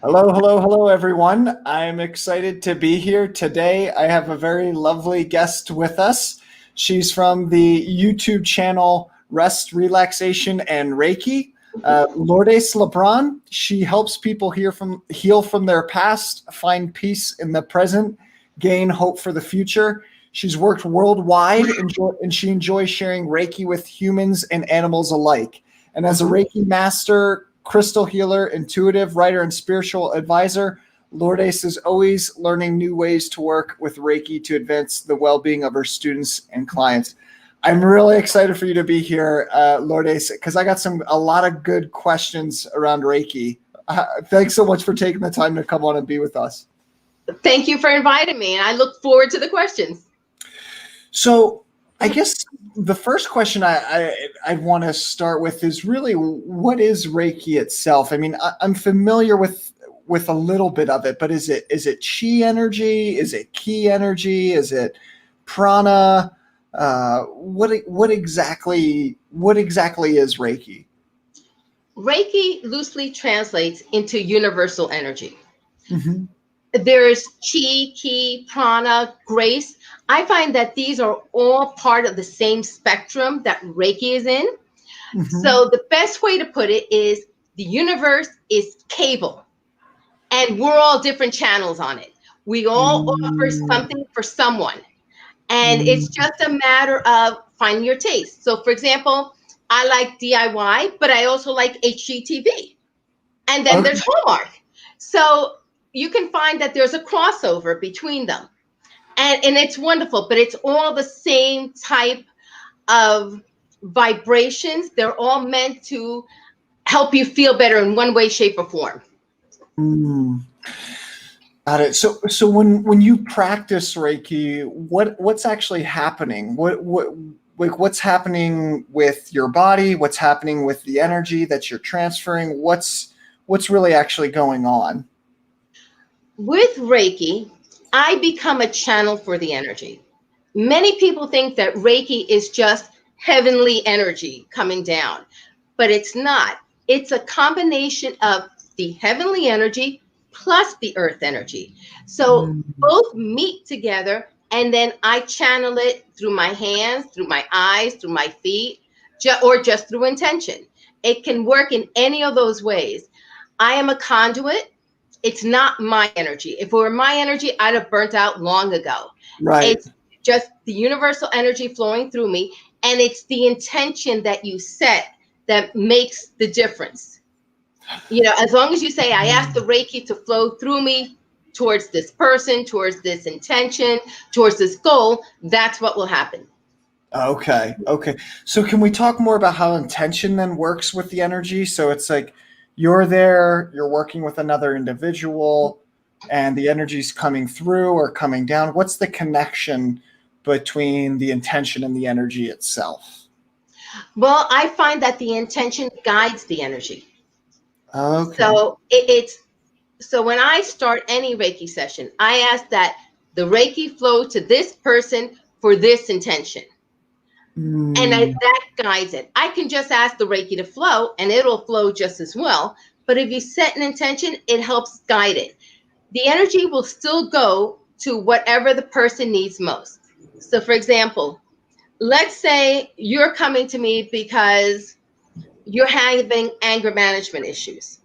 Hello, hello, hello, everyone. I'm excited to be here today. I have a very lovely guest with us. She's from the YouTube channel Rest, Relaxation, and Reiki. Lourdes LeBron. She helps people heal from their past, find peace in the present, gain hope for the future. She's worked worldwide, and she enjoys sharing Reiki with humans and animals alike. And as a Reiki master, crystal healer, intuitive writer, and spiritual advisor, Lourdes is always learning new ways to work with Reiki to advance the well-being of her students and clients. I'm really excited for you to be here, Lourdes, because I got a lot of good questions around Reiki. Thanks so much for taking the time to come on and be with us. Thank you for inviting me, and I look forward to the questions. So I guess the first question I want to start with is really, what is Reiki itself? I mean, I'm familiar with a little bit of it, but is it chi energy? Is it ki energy? Is it prana? What exactly is Reiki? Reiki loosely translates into universal energy. Mm-hmm. There's chi, ki, prana, grace. I find that these are all part of the same spectrum that Reiki is in. Mm-hmm. So the best way to put it is the universe is cable, and we're all different channels on it. We all offer something for someone, and it's just a matter of finding your taste. So, for example, I like DIY, but I also like HGTV. And then there's Hallmark. So you can find that there's a crossover between them. And it's wonderful, but it's all the same type of vibrations. They're all meant to help you feel better in one way, shape, or form. Got it. So when you practice Reiki, what's actually happening? What's happening with your body? What's happening with the energy that you're transferring? What's really actually going on? With Reiki, I become a channel for the energy. Many people think that Reiki is just heavenly energy coming down, but it's not. It's a combination of the heavenly energy plus the earth energy. So both meet together, and then I channel it through my hands, through my eyes, through my feet, or just through intention. It can work in any of those ways. I am a conduit. It's not my energy. If it were my energy, I'd have burnt out long ago. Right. It's just the universal energy flowing through me, and it's the intention that you set that makes the difference. You know, as long as you say, I ask the Reiki to flow through me towards this person, towards this intention, towards this goal, that's what will happen. Okay. So can we talk more about how intention then works with the energy? So it's like you're there, you're working with another individual, and the energy's coming through or coming down. What's the connection between the intention and the energy itself? Well, I find that the intention guides the energy. Okay. So so when I start any Reiki session, I ask that the Reiki flow to this person for this intention. And that guides it. I can just ask the Reiki to flow, and it'll flow just as well. But if you set an intention, it helps guide it. The energy will still go to whatever the person needs most. So, for example, let's say you're coming to me because you're having anger management issues.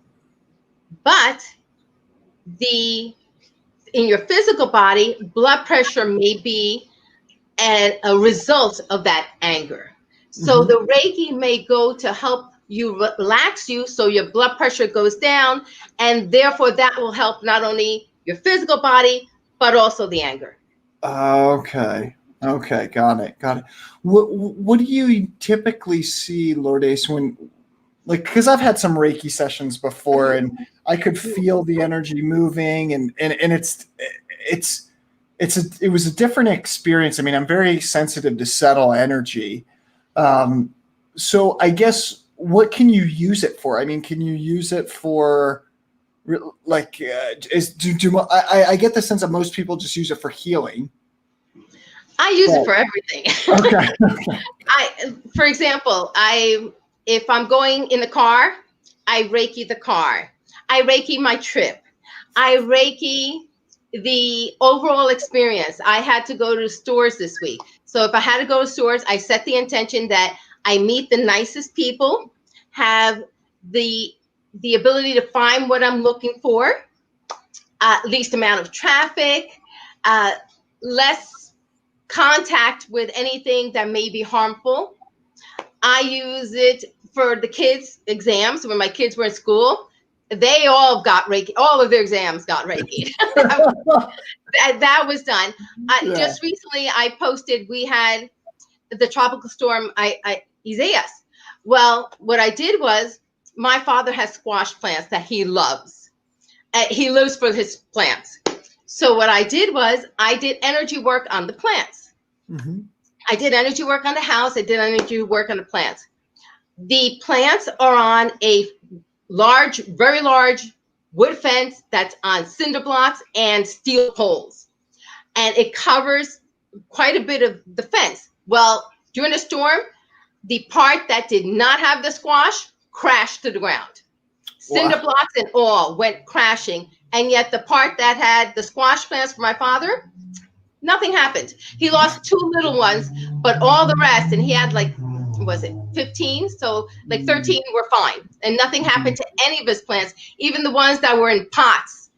But in your physical body, blood pressure may be a result of that anger. So the Reiki may go to help you relax you so your blood pressure goes down, and therefore that will help not only your physical body, but also the anger. Okay, got it. What do you typically see, Lourdes, because I've had some Reiki sessions before, and I could feel the energy moving, and it was a different experience. I mean, I'm very sensitive to subtle energy. So I guess, what can you use it for? I mean, can you use it for I get the sense that most people just use it for healing. I use it for everything. Okay. For example, if I'm going in the car, I Reiki the car. I Reiki my trip. I Reiki the overall experience. I had to go to stores this week. So if I had to go to stores, I set the intention that I meet the nicest people, have the ability to find what I'm looking for, least amount of traffic, uh, less contact with anything that may be harmful. I use it for the kids' exams. When my kids were in school, they all got Reiki. All of their exams got Reiki. that was done. Yeah. Just recently, I posted, we had the tropical storm Isaias. Well, what I did was, my father has squash plants that he loves. He lives for his plants. So what I did was, I did energy work on the plants. Mm-hmm. I did energy work on the house. I did energy work on the plants. The plants are on a large, very large wood fence that's on cinder blocks and steel poles. And it covers quite a bit of the fence. Well, during the storm, the part that did not have the squash crashed to the ground. Cinder blocks and all went crashing. And yet the part that had the squash plants for my father, nothing happened. He lost 2 little ones, but all the rest, and he had like, was it 15? So like 13 were fine. And nothing happened to any of his plants, even the ones that were in pots,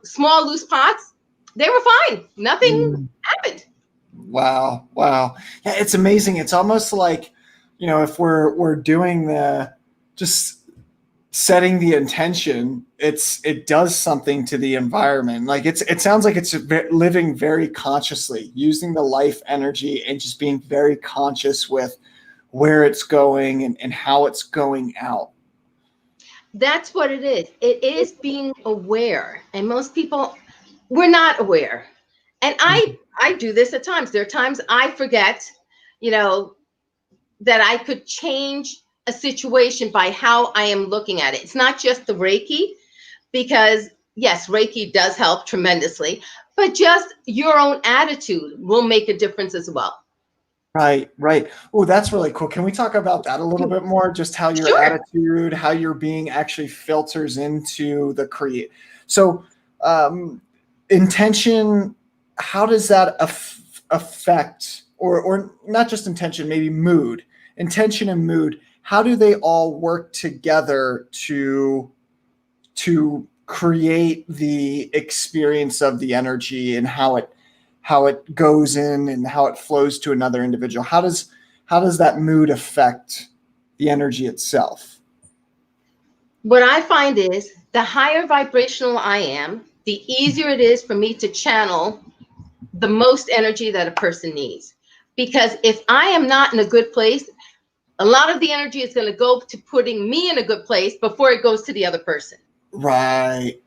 small loose pots, they were fine. Nothing happened. Wow. Yeah, it's amazing. It's almost like, if we're doing just setting the intention, it does something to the environment. Like it sounds like it's living very consciously, using the life energy and just being very conscious with where it's going and how it's going out. That's what it is. It is being aware. And most people, we're not aware. And I do this at times. There are times I forget, that I could change a situation by how I am looking at it. It's not just the Reiki, because yes, Reiki does help tremendously, but just your own attitude will make a difference as well. Right. Oh, that's really cool. Can we talk about that a little bit more? Just how your attitude, how your being actually filters into the create. So, intention, how does that affect, or not just intention, maybe mood, intention and mood, how do they all work together to create the experience of the energy and how it goes in and how it flows to another individual? How does that mood affect the energy itself? What I find is, the higher vibrational I am, the easier it is for me to channel the most energy that a person needs. Because if I am not in a good place, a lot of the energy is going to go to putting me in a good place before it goes to the other person. Right.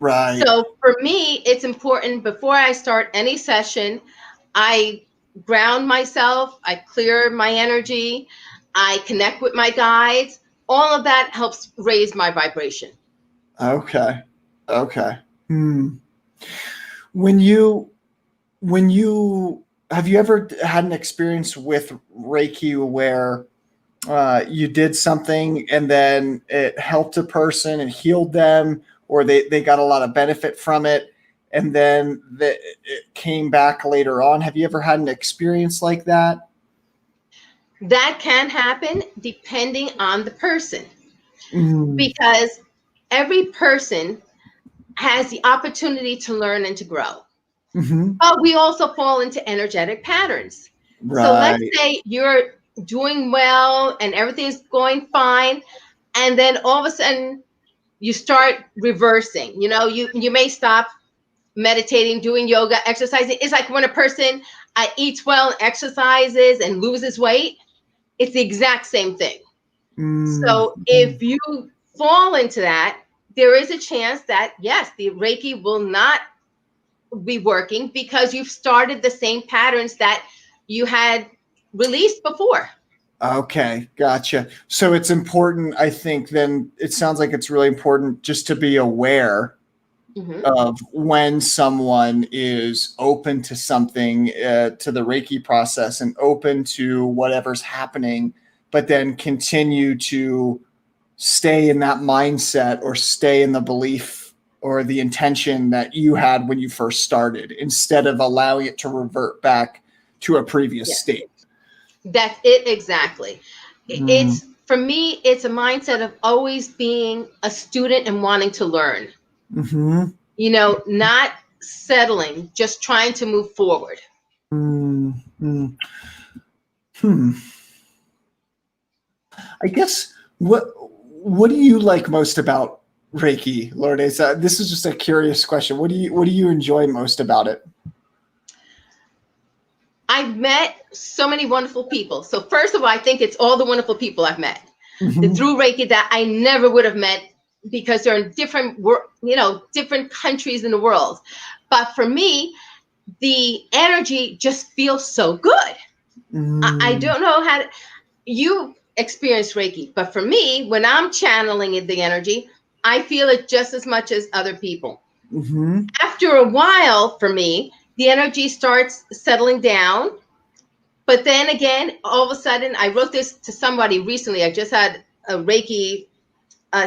So for me, it's important, before I start any session, I ground myself, I clear my energy, I connect with my guides. All of that helps raise my vibration. Okay. When you have you ever had an experience with Reiki where you did something and then it helped a person and healed them, or they got a lot of benefit from it, and then it came back later on? Have you ever had an experience like that? That can happen depending on the person, because every person has the opportunity to learn and to grow. But we also fall into energetic patterns. Right. So let's say you're doing well and everything's going fine, and then all of a sudden you start reversing. You may stop meditating, doing yoga, exercising. It's like when a person eats well, exercises, and loses weight. It's the exact same thing. So if you fall into that, there is a chance that, yes, the Reiki will not be working because you've started the same patterns that you had released before. Okay, gotcha. So it's important, I think, then it sounds like it's really important just to be aware of when someone is open to something, to the Reiki process, and open to whatever's happening, but then continue to stay in that mindset or stay in the belief or the intention that you had when you first started, instead of allowing it to revert back to a previous state. That's it exactly. It's, for me, it's a mindset of always being a student and wanting to learn. You know, not settling, just trying to move forward. I guess what do you like most about Reiki, Lourdes? This is just a curious question. What do you enjoy most about it? I've met so many wonderful people. So first of all, I think it's all the wonderful people I've met through Reiki that I never would have met, because they're in different different countries in the world. But for me, the energy just feels so good. I don't know how you experience Reiki, but for me, when I'm channeling the energy, I feel it just as much as other people. After a while, for me, the energy starts settling down. But then again, all of a sudden, I wrote this to somebody recently. I just had a Reiki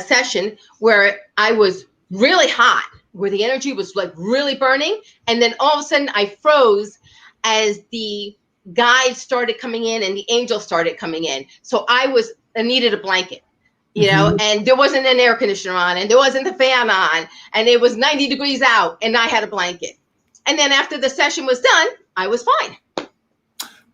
session where I was really hot, where the energy was like really burning. And then all of a sudden I froze as the guides started coming in and the angels started coming in. So I needed a blanket, you know, and there wasn't an air conditioner on, and there wasn't the fan on, and it was 90 degrees out, and I had a blanket. And then after the session was done, I was fine.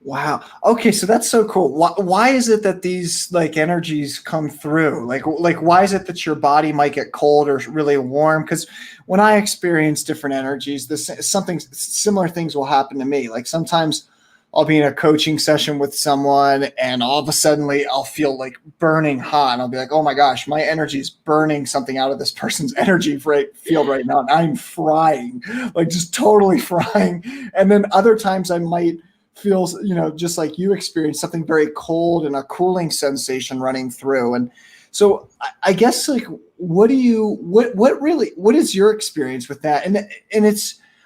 Wow. Okay, so that's so cool. Why is it that these like energies come through? Like why is it that your body might get cold or really warm? Because when I experience different energies, something similar things will happen to me. Like sometimes I'll be in a coaching session with someone, and all of a sudden I'll feel like burning hot, and I'll be like, "Oh my gosh, my energy is burning something out of this person's energy field right now, and I'm frying, like just totally frying." And then other times I might feels, just like you experienced, something very cold and a cooling sensation running through. And so I guess like, what is your experience with that? And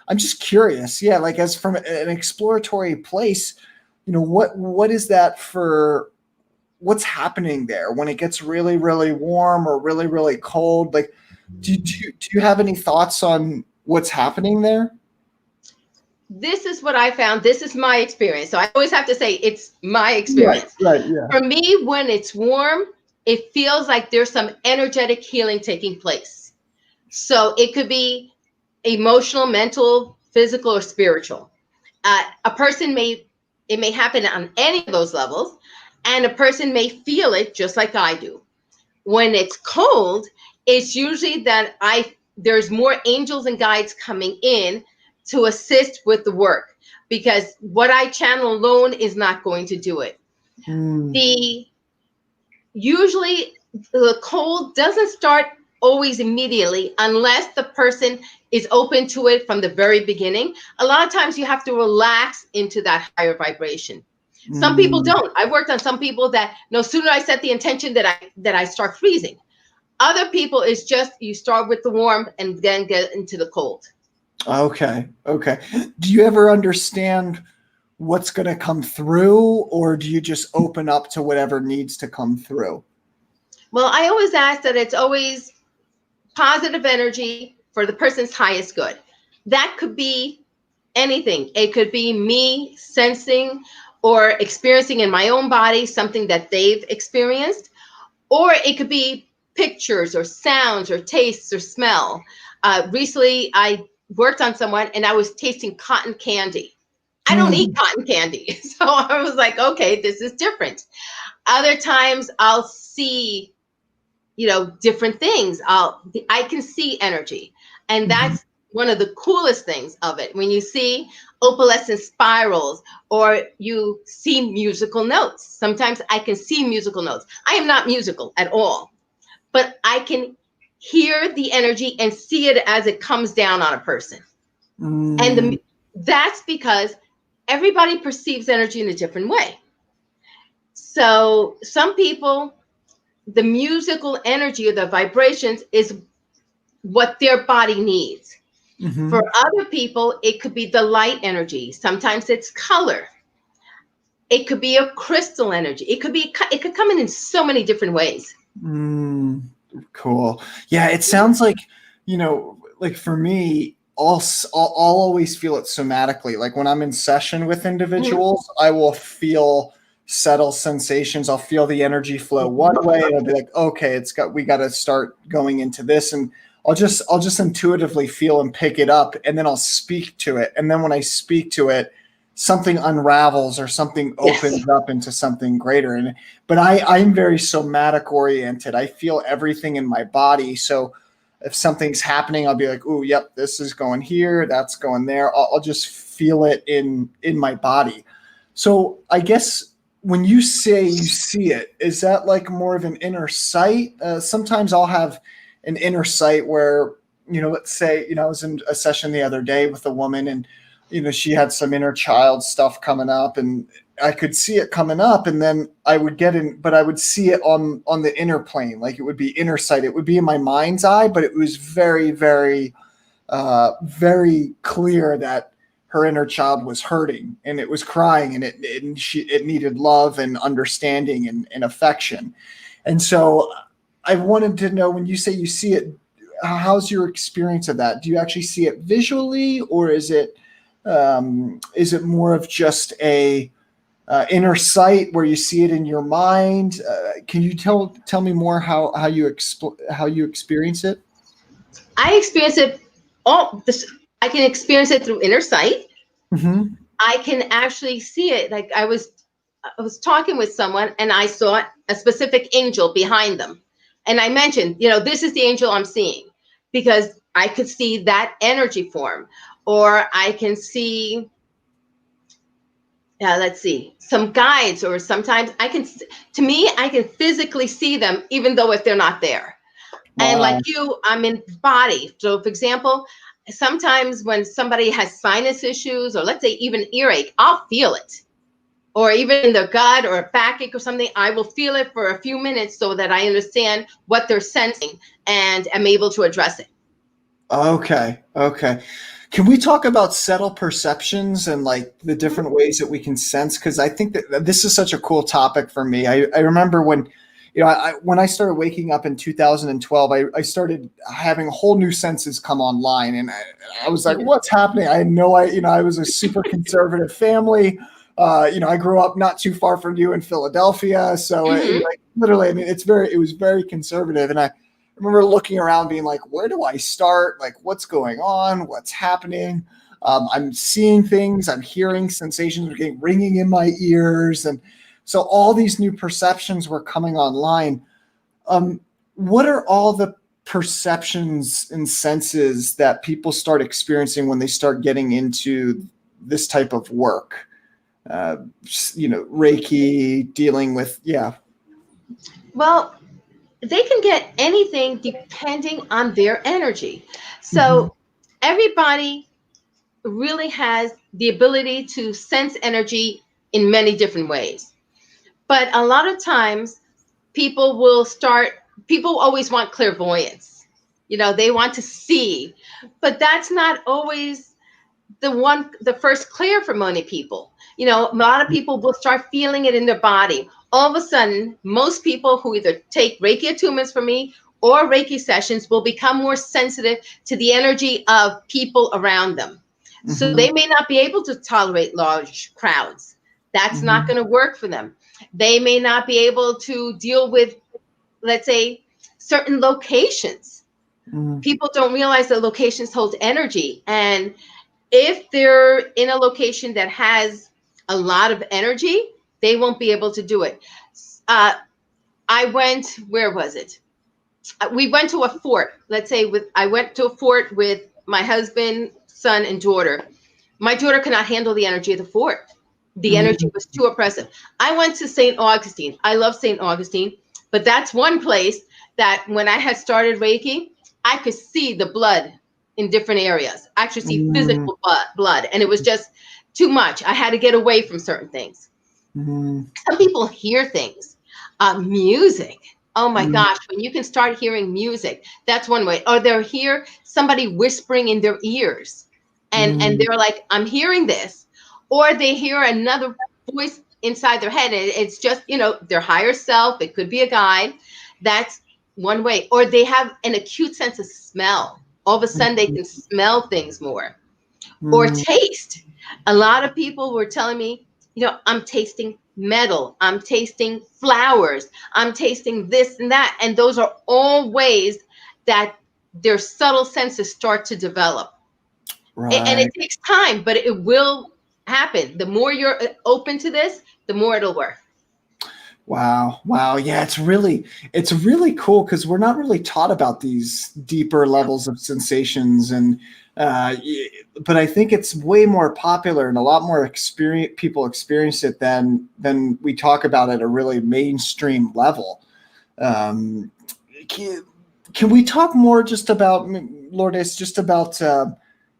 I'm just curious. Yeah. Like as from an exploratory place, what is that for? What's happening there when it gets really, really warm or really, really cold? Like, do you have any thoughts on what's happening there? This is what I found. This is my experience. So I always have to say it's my experience. Right, yeah. For me, when it's warm, it feels like there's some energetic healing taking place. So it could be emotional, mental, physical, or spiritual. A person it may happen on any of those levels, and a person may feel it just like I do. When it's cold, it's usually that there's more angels and guides coming in to assist with the work, because what I channel alone is not going to do it. Usually the cold doesn't start always immediately unless the person is open to it from the very beginning. A lot of times you have to relax into that higher vibration. Some people don't. I've worked on some people that no sooner I set the intention that I start freezing. Other people, it's just you start with the warm and then get into the cold. Okay. Do you ever understand what's going to come through, or do you just open up to whatever needs to come through? Well, I always ask that it's always positive energy for the person's highest good. That could be anything. It could be me sensing or experiencing in my own body something that they've experienced, or it could be pictures or sounds or tastes or smell. Recently, I worked on someone and I was tasting cotton candy. I don't eat cotton candy. So I was like, okay, this is different. Other times I'll see, different things. I can see energy. And that's one of the coolest things of it. When you see opalescent spirals or you see musical notes. Sometimes I can see musical notes. I am not musical at all, but I can hear the energy and see it as it comes down on a person. And that's because everybody perceives energy in a different way. So some people, the musical energy or the vibrations is what their body needs. For other people, it could be the light energy. Sometimes it's color. It could be a crystal energy. It could come in so many different ways. Cool. Yeah, it sounds like, like for me, I'll always feel it somatically. Like when I'm in session with individuals, I will feel subtle sensations. I'll feel the energy flow one way, and I'll be like, okay, we got to start going into this, and I'll just intuitively feel and pick it up, and then I'll speak to it, and then when I speak to it, something unravels or something opens up into something greater. But I'm very somatic oriented. I feel everything in my body, so if something's happening, I'll be like, "Ooh, yep, this is going here, that's going there." I'll just feel it in my body. So I guess when you say you see it, is that like more of an inner sight? Sometimes I'll have an inner sight where, let's say, I was in a session the other day with a woman, and she had some inner child stuff coming up, and I could see it coming up, and then I would but I would see it on the inner plane. Like it would be inner sight. It would be in my mind's eye, but it was very, very, very clear that her inner child was hurting, and it was crying, and it needed love and understanding and affection. And so I wanted to know, when you say you see it, how's your experience of that? Do you actually see it visually, or is it more of just a inner sight where you see it in your mind? Can you tell me more how you experience it? I experience it all this. I can experience it through inner sight. Mm-hmm. I can actually see it. Like I was talking with someone, and I saw a specific angel behind them, and I mentioned, this is the angel I'm seeing, because I could see that energy form, or I can see. Let's see, some guides, or sometimes I can physically see them, even though if they're not there. And like Wow. you, I'm in body. So for example, sometimes when somebody has sinus issues, or let's say even earache, I'll feel it. Or even in the gut or a backache or something, I will feel it for a few minutes so that I understand what they're sensing and am able to address it. Okay. Can we talk about subtle perceptions and like the different ways that we can sense? Because I think that this is such a cool topic for me. I remember when, when I started waking up in 2012, I started having whole new senses come online, and I was like, "What's happening?" I had no idea. I was a super conservative family. I grew up not too far from you in Philadelphia, so like literally, I mean, it was very conservative, and I remember looking around being like, where do I start? Like, what's going on? What's happening? I'm seeing things, I'm hearing sensations, ringing in my ears. And so all these new perceptions were coming online. What are all the perceptions and senses that people start experiencing when they start getting into this type of work? Reiki, dealing with, Well, they can get anything depending on their energy. So everybody really has the ability to sense energy in many different ways. But a lot of times people always want clairvoyance. They want to see, but that's not always the first clear for many people. A lot of people will start feeling it in their body. All of a sudden, most people who either take Reiki attunements from me or Reiki sessions will become more sensitive to the energy of people around them. So they may not be able to tolerate large crowds. That's not going to work for them. They may not be able to deal with, let's say, certain locations. People don't realize that locations hold energy. And if they're in a location that has a lot of energy, they won't be able to do it. Where was it? We went to a fort. Let's say I went to a fort with my husband, son, and daughter. My daughter could not handle the energy of the fort. The energy was too oppressive. I went to St. Augustine. I love St. Augustine, but that's one place that when I had started Reiki, I could see the blood in different areas. I could see physical blood, and it was just too much. I had to get away from certain things. Some people hear things. Music. Oh my gosh, when you can start hearing music, that's one way. Or they'll hear somebody whispering in their ears, and they're like, I'm hearing this. Or they hear another voice inside their head, and it's just, their higher self. It could be a guide. That's one way. Or they have an acute sense of smell. All of a sudden they can smell things more or Mm. taste. A lot of people were telling me, I'm tasting metal, I'm tasting flowers, I'm tasting this and that. And those are all ways that their subtle senses start to develop. And it Right. takes time, but it will happen. The more you're open to this, the more it'll work. Wow. Wow. Yeah, it's really cool because we're not really taught about these deeper levels of sensations but I think it's way more popular and a lot more people experience it than we talk about at a really mainstream level. Um, can we talk more just about, Lourdes, just about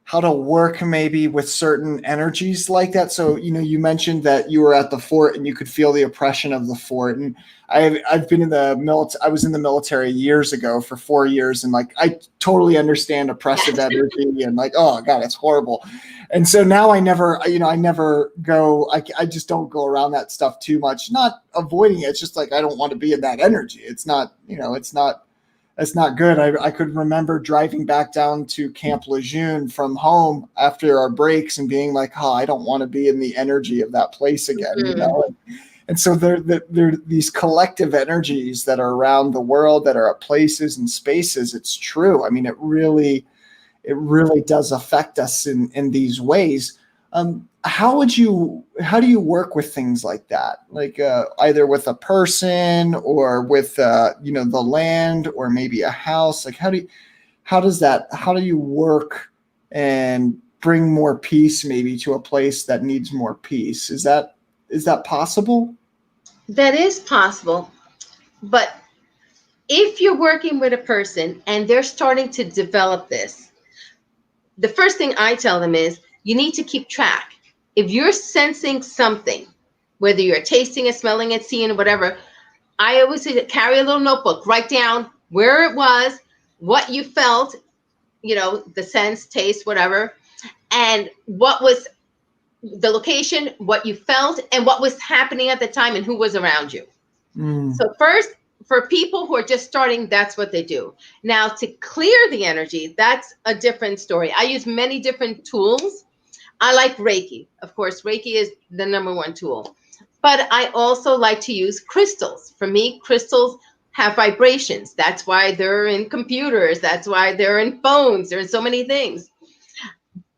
how to work maybe with certain energies like that? So, you mentioned that you were at the fort and you could feel the oppression of the fort. And I've been in the military. I was in the military years ago for 4 years. And like, I totally understand oppressive energy and like, oh God, it's horrible. And so now I never go, I just don't go around that stuff too much, not avoiding it. It's just like, I don't want to be in that energy. It's not, it's not good. I could remember driving back down to Camp Lejeune from home after our breaks and being like, oh, I don't want to be in the energy of that place again, And so there these collective energies that are around the world that are at places and spaces. It's true. I mean, it really does affect us in these ways. How do you work with things like that? Like either with a person or with the land or maybe a house? Like how do you work and bring more peace maybe to a place that needs more peace? Is that possible? That is possible. But if you're working with a person and they're starting to develop this, the first thing I tell them is you need to keep track. If you're sensing something, whether you're tasting it, smelling it, seeing it, whatever, I always say that carry a little notebook, write down where it was, what you felt, the sense, taste, whatever, and what was the location, what you felt, and what was happening at the time and who was around you. So first, for people who are just starting, that's what they do. Now, to clear the energy, that's a different story. I use many different tools. I like Reiki. Of course, Reiki is the number one tool. But I also like to use crystals. For me, crystals have vibrations. That's why they're in computers. That's why they're in phones. There are so many things.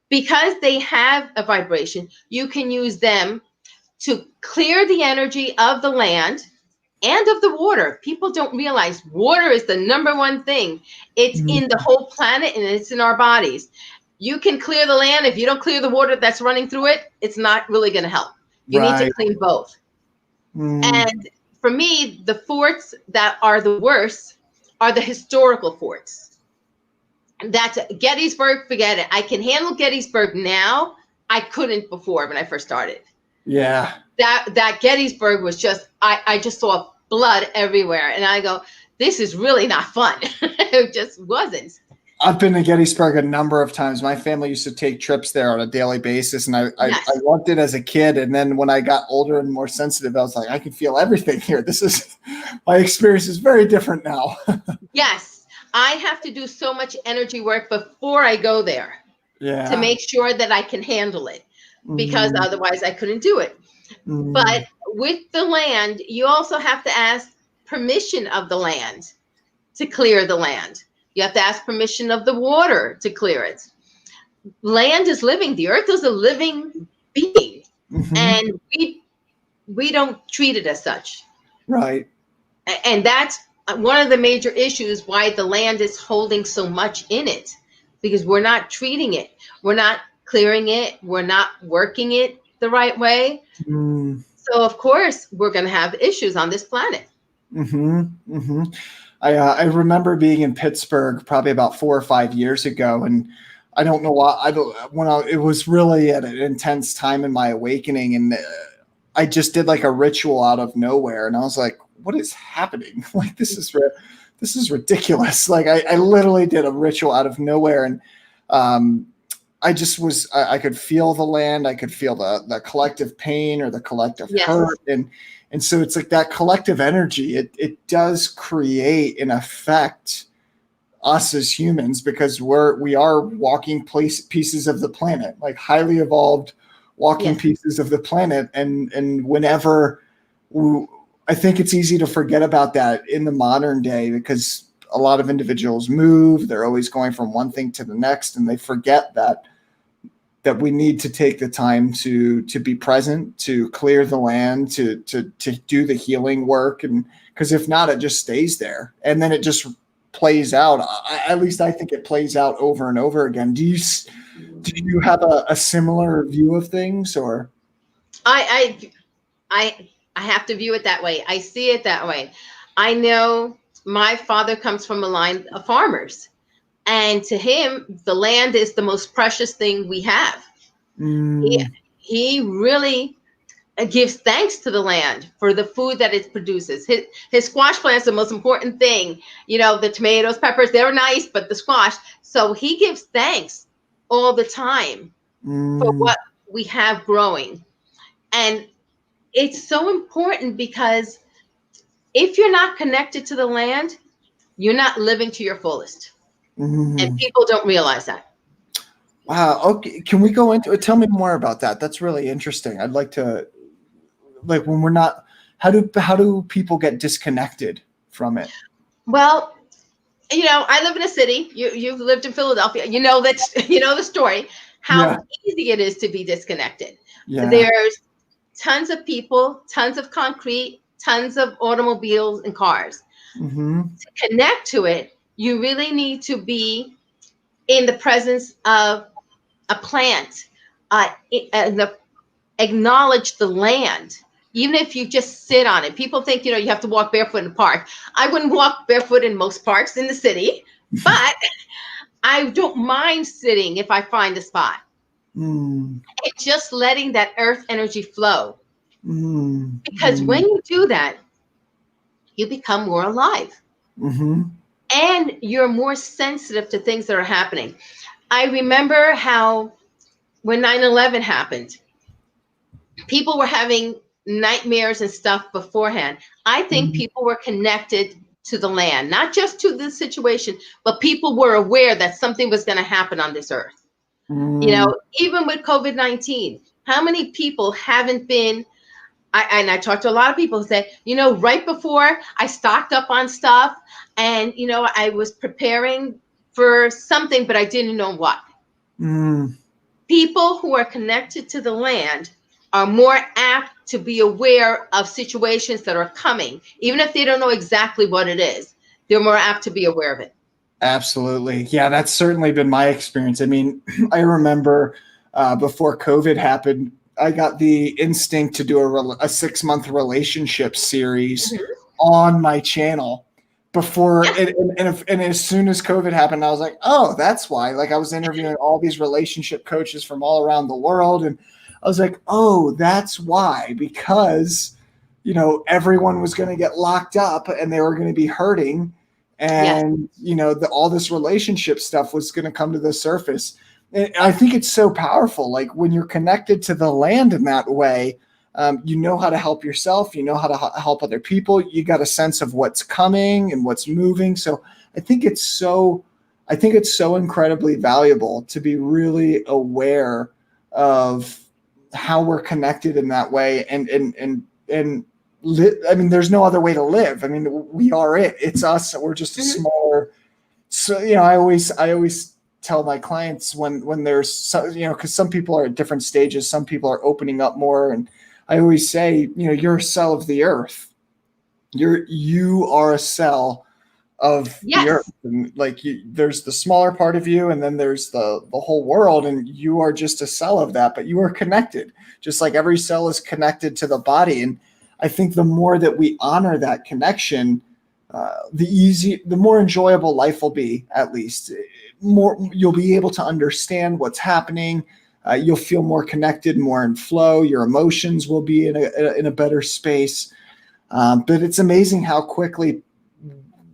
Because they have a vibration, you can use them to clear the energy of the land and of the water. People don't realize water is the number one thing. It's in the whole planet and it's in our bodies. You can clear the land. If you don't clear the water that's running through it, it's not really going to help. You need to clean both. And for me, the forts that are the worst are the historical forts. That's Gettysburg, forget it. I can handle Gettysburg now. I couldn't before when I first started. Yeah. That Gettysburg was just, I just saw blood everywhere. And I go, this is really not fun. It just wasn't. I've been to Gettysburg a number of times. My family used to take trips there on a daily basis, and I loved it as a kid. And then when I got older and more sensitive, I was like, I can feel everything here. My experience is very different now. Yes, I have to do so much energy work before I go there to make sure that I can handle it, because otherwise I couldn't do it. But with the land, you also have to ask permission of the land to clear the land. You have to ask permission of the water to clear it. Land is living. The earth is a living being. And we don't treat it as such. Right. And that's one of the major issues why the land is holding so much in it, because we're not treating it. We're not clearing it. We're not working it the right way. So, of course, we're going to have issues on this planet. I remember being in Pittsburgh probably about 4 or 5 years ago, and I don't know why. It was really at an intense time in my awakening, and I just did like a ritual out of nowhere, and I was like, "What is happening? Like this is ridiculous!" Like I literally did a ritual out of nowhere, and I could feel the land, I could feel the collective pain or the collective hurt, and so it's like that collective energy. It does create an effect us as humans, because we are walking pieces of the planet, like highly evolved walking pieces of the planet. And whenever I think it's easy to forget about that in the modern day, because a lot of individuals move, they're always going from one thing to the next, and they forget that we need to take the time to be present, to clear the land, to do the healing work. And because if not, it just stays there, and then it just plays out. At least I think it plays out over and over again. Do you have a similar view of things, or? I have to view it that way. I see it that way. I know my father comes from a line of farmers, and to him, the land is the most precious thing we have. He really gives thanks to the land for the food that it produces. His squash plants are the most important thing. The tomatoes, peppers, they're nice, but the squash. So he gives thanks all the time for what we have growing. And it's so important, because if you're not connected to the land, you're not living to your fullest. And people don't realize that. Wow. Okay. Can we go into it? Tell me more about that. That's really interesting. I'd like to, like, when we're not, how do people get disconnected from it? Well, I live in a city. You've lived in Philadelphia. The story, how easy it is to be disconnected. Yeah. There's tons of people, tons of concrete, tons of automobiles and cars. To connect to it, you really need to be in the presence of a plant, acknowledge the land. Even if you just sit on it, people think, you have to walk barefoot in the park. I wouldn't walk barefoot in most parks in the city, but I don't mind sitting if I find a spot. It's just letting that earth energy flow. Because when you do that, you become more alive. And you're more sensitive to things that are happening. I remember how when 9/11 happened, people were having nightmares and stuff beforehand. I think people were connected to the land, not just to the situation, but people were aware that something was going to happen on this earth. Even with COVID-19, how many people haven't been, I talked to a lot of people who say, right before I stocked up on stuff, and, I was preparing for something, but I didn't know what. People who are connected to the land are more apt to be aware of situations that are coming. Even if they don't know exactly what it is, they're more apt to be aware of it. Absolutely. Yeah, that's certainly been my experience. I mean, I remember before COVID happened, I got the instinct to do a 6-month relationship series on my channel before and as soon as COVID happened, I was like, oh, that's why. Like, I was interviewing all these relationship coaches from all around the world, and I was like, oh, that's why, because everyone was going to get locked up and they were going to be hurting, and all this relationship stuff was going to come to the surface. And I think it's so powerful. Like, when you're connected to the land in that way, you know how to help yourself. You know how to help other people. You got a sense of what's coming and what's moving. So I think it's so incredibly valuable to be really aware of how we're connected in that way. I mean, there's no other way to live. I mean, we are it. It's us. We're just a smaller. So I always tell my clients when there's because some people are at different stages. Some people are opening up more, and I always say, you're a cell of the earth. You are a cell of the earth, and there's the smaller part of you, and then there's the whole world, and you are just a cell of that. But you are connected, just like every cell is connected to the body. And I think the more that we honor that connection, the more enjoyable life will be. At least you'll be able to understand what's happening. You'll feel more connected, more in flow. Your emotions will be in a better space. But it's amazing how quickly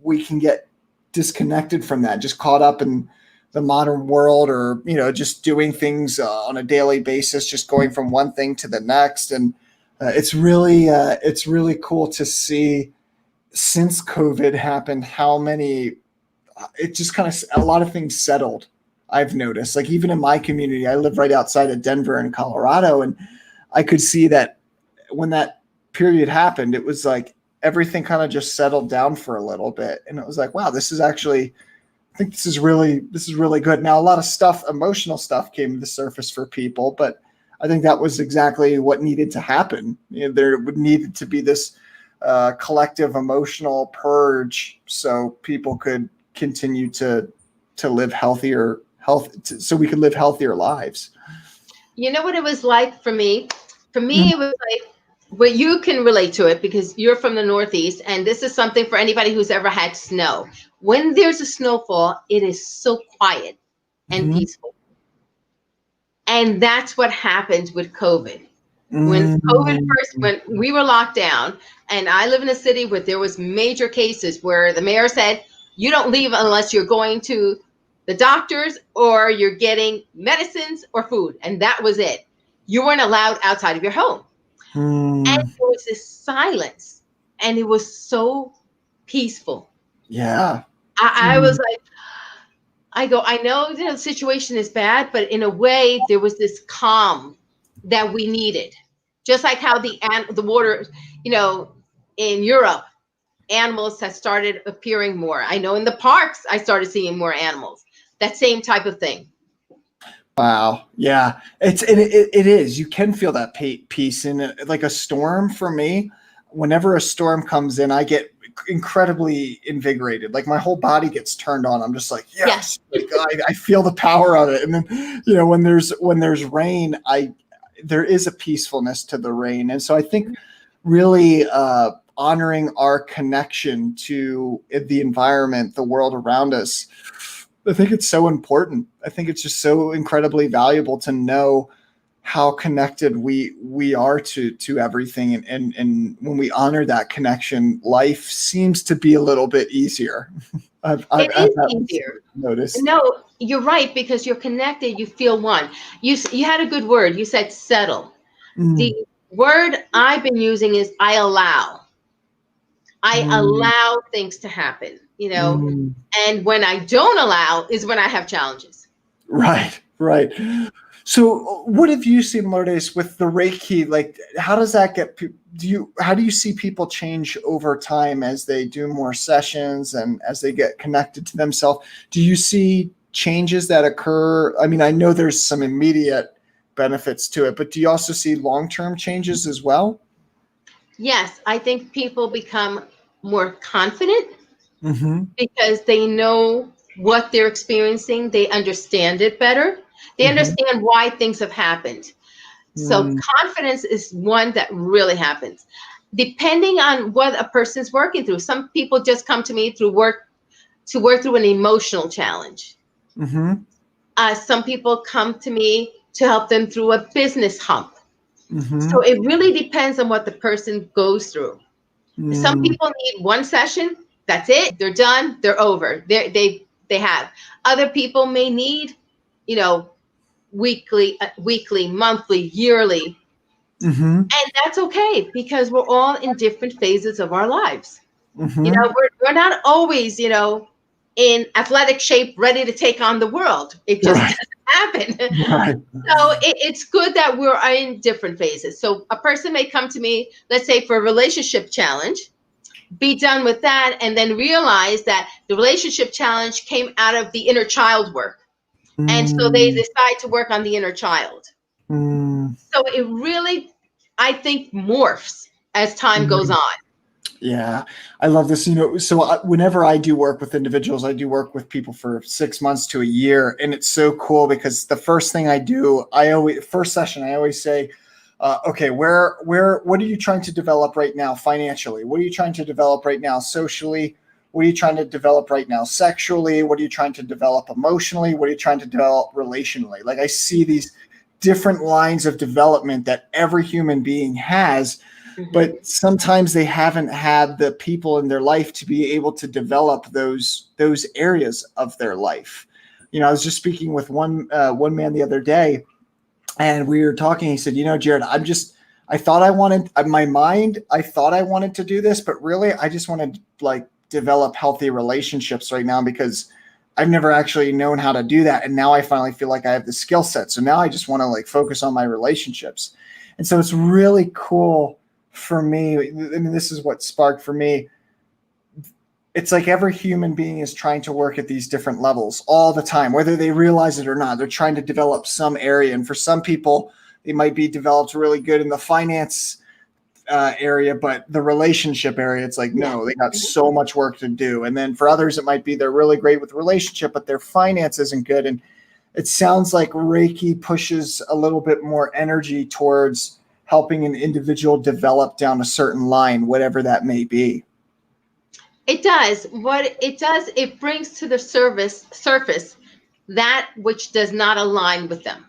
we can get disconnected from that, just caught up in the modern world, or, just doing things on a daily basis, just going from one thing to the next. And it's really cool to see, since COVID happened, how many it just kind of, a lot of things settled. I've noticed, like even in my community, I live right outside of Denver in Colorado, and I could see that when that period happened, it was like everything kind of just settled down for a little bit. And it was like, wow, this is actually, I think this is really good. Now, a lot of stuff, emotional stuff came to the surface for people, but I think that was exactly what needed to happen. You know, there would needed to be this collective emotional purge so people could continue to live so we could live healthier lives. You know what it was like for me? For me, it was like, well, you can relate to it because you're from the Northeast, and this is something for anybody who's ever had snow. When there's a snowfall, it is so quiet and peaceful. And that's what happened with COVID. When when we were locked down, and I live in a city where there was major cases where the mayor said, you don't leave unless you're going to the doctors or you're getting medicines or food. And that was it. You weren't allowed outside of your home. And there was this silence, and it was so peaceful. Yeah. I was like, I know the situation is bad, but in a way, there was this calm that we needed. Just like how the water, in Europe, animals have started appearing more. I know in the parks, I started seeing more animals. That same type of thing. Wow. Yeah. It is. You can feel that peace in it. Like a storm for me. Whenever a storm comes in, I get incredibly invigorated. Like my whole body gets turned on. I'm just like, yes. Like, I feel the power of it. And then, when there's rain, there is a peacefulness to the rain. And so I think really honoring our connection to the environment, the world around us, I think it's so important. I think it's just so incredibly valuable to know how connected we are to everything. And when we honor that connection, life seems to be a little bit easier. I've easier. Noticed. No, you're right, because you're connected. You feel one. You had a good word. You said settle. The word I've been using is I allow. I allow things to happen, and when I don't allow is when I have challenges. Right. So what have you seen, Lourdes, with the Reiki? Like, how does that how do you see people change over time as they do more sessions and as they get connected to themselves? Do you see changes that occur? I mean, I know there's some immediate benefits to it, but do you also see long-term changes as well? Yes, I think people become more confident because they know what they're experiencing. They understand it better. They understand why things have happened. So confidence is one that really happens. Depending on what a person's working through. Some people just come to me to work through an emotional challenge. Some people come to me to help them through a business hump. So it really depends on what the person goes through. Some people need one session. That's it. They're done. They're over. They have. Other people may need, weekly, monthly, yearly. And that's okay, because we're all in different phases of our lives. We're not always, in athletic shape, ready to take on the world. It just doesn't happen. Right. So it's good that we're in different phases. So a person may come to me, let's say for a relationship challenge, be done with that, and then realize that the relationship challenge came out of the inner child work. And so they decide to work on the inner child. So it really, I think, morphs as time goes on. Yeah, I love this. So whenever I do work with individuals, I do work with people for 6 months to a year. And it's so cool because the first thing I do, first session, I always say, okay, what are you trying to develop right now financially? What are you trying to develop right now socially? What are you trying to develop right now sexually? What are you trying to develop emotionally? What are you trying to develop relationally? Like I see these different lines of development that every human being has, but sometimes they haven't had the people in their life to be able to develop those areas of their life. I was just speaking with one man the other day, and we were talking. He said, Jared, I thought I wanted to do this, but really I just wanted to develop healthy relationships right now because I've never actually known how to do that. And now I finally feel like I have the skill set. So now I just want to like focus on my relationships. And so it's really cool for me. I mean, this is what sparked for me. It's like every human being is trying to work at these different levels all the time, whether they realize it or not. They're trying to develop some area. And for some people, they might be developed really good in the finance area, but the relationship area, it's like, no, they got so much work to do. And then for others, it might be they're really great with relationship, but their finance isn't good. And it sounds like Reiki pushes a little bit more energy towards helping an individual develop down a certain line, whatever that may be. It does. What it does, it brings to the surface that which does not align with them.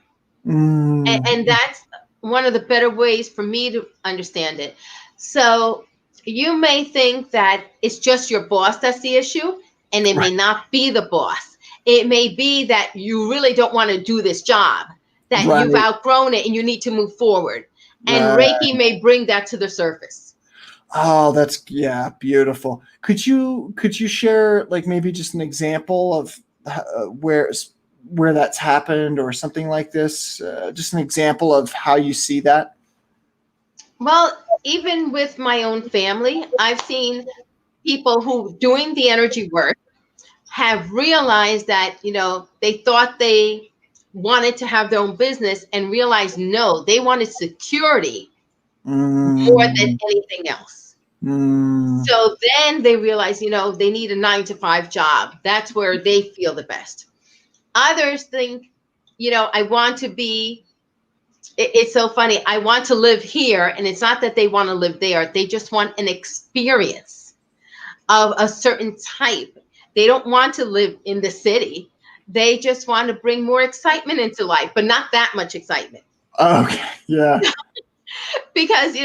And that's one of the better ways for me to understand it. So you may think that it's just your boss that's the issue, and it may not be the boss. It may be that you really don't want to do this job, that you've outgrown it and you need to move forward. And Reiki may bring that to the surface. Oh, that's beautiful. Could you share like maybe just an example of where that's happened or something like this? Just an example of how you see that. Well, even with my own family, I've seen people who doing the energy work have realized that, they thought they wanted to have their own business and realized, no, they wanted security more than anything else. So then they realize, they need a 9-to-5 job. That's where they feel the best. Others think, I want to be, it's so funny. I want to live here. And it's not that they want to live there. They just want an experience of a certain type. They don't want to live in the city. They just want to bring more excitement into life, but not that much excitement. Okay. Yeah. Because,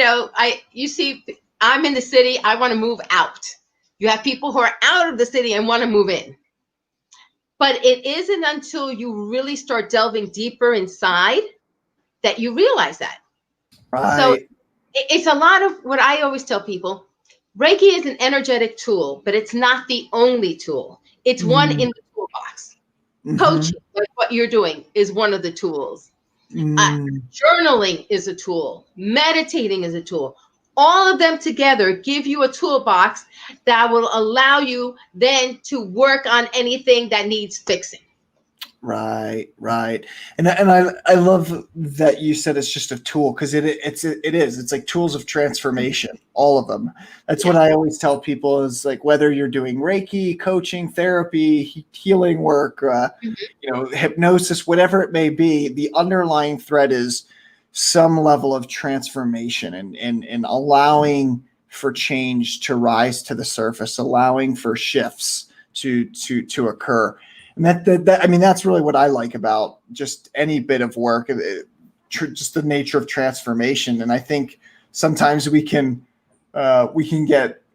you see, I'm in the city. I want to move out. You have people who are out of the city and want to move in. But it isn't until you really start delving deeper inside that you realize that. Right. So it's a lot of what I always tell people. Reiki is an energetic tool, but it's not the only tool. It's one in the toolbox. Coaching, like what you're doing, is one of the tools. Journaling is a tool. Meditating is a tool. All of them together give you a toolbox that will allow you then to work on anything that needs fixing. Right. And I love that you said it's just a tool, because it is. It's like tools of transformation, all of them. That's what I always tell people is like, whether you're doing Reiki, coaching, therapy, healing work, hypnosis, whatever it may be, the underlying thread is some level of transformation and allowing for change to rise to the surface, allowing for shifts to occur. And that's really what I like about just any bit of work, just the nature of transformation. And I think sometimes we can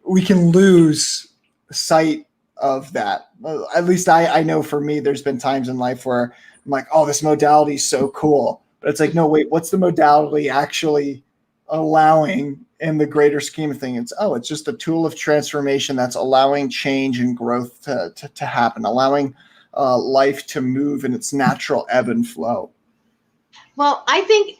lose sight of that. At least I know for me, there's been times in life where I'm like, oh, this modality is so cool. But it's like, no, wait, what's the modality actually allowing in the greater scheme of things? It's just a tool of transformation that's allowing change and growth to happen, allowing life to move in its natural ebb and flow. Well, I think,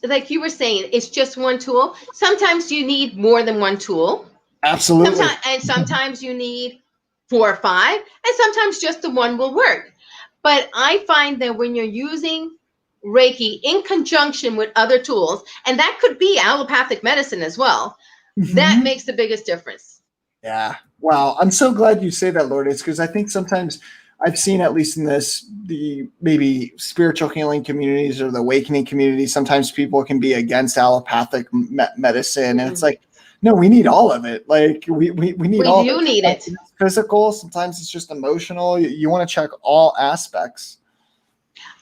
like you were saying, it's just one tool. Sometimes you need more than one tool. Absolutely. Sometimes you need 4 or 5, and sometimes just the one will work. But I find that when you're using Reiki in conjunction with other tools, and that could be allopathic medicine as well, that makes the biggest difference. Yeah. Wow. I'm so glad you say that, Lourdes, because I think sometimes I've seen, at least in the maybe spiritual healing communities or the awakening community, sometimes people can be against allopathic medicine. And it's like, no, we need all of it. Like we need all of it. Need it. It's physical. Sometimes it's just emotional. You want to check all aspects.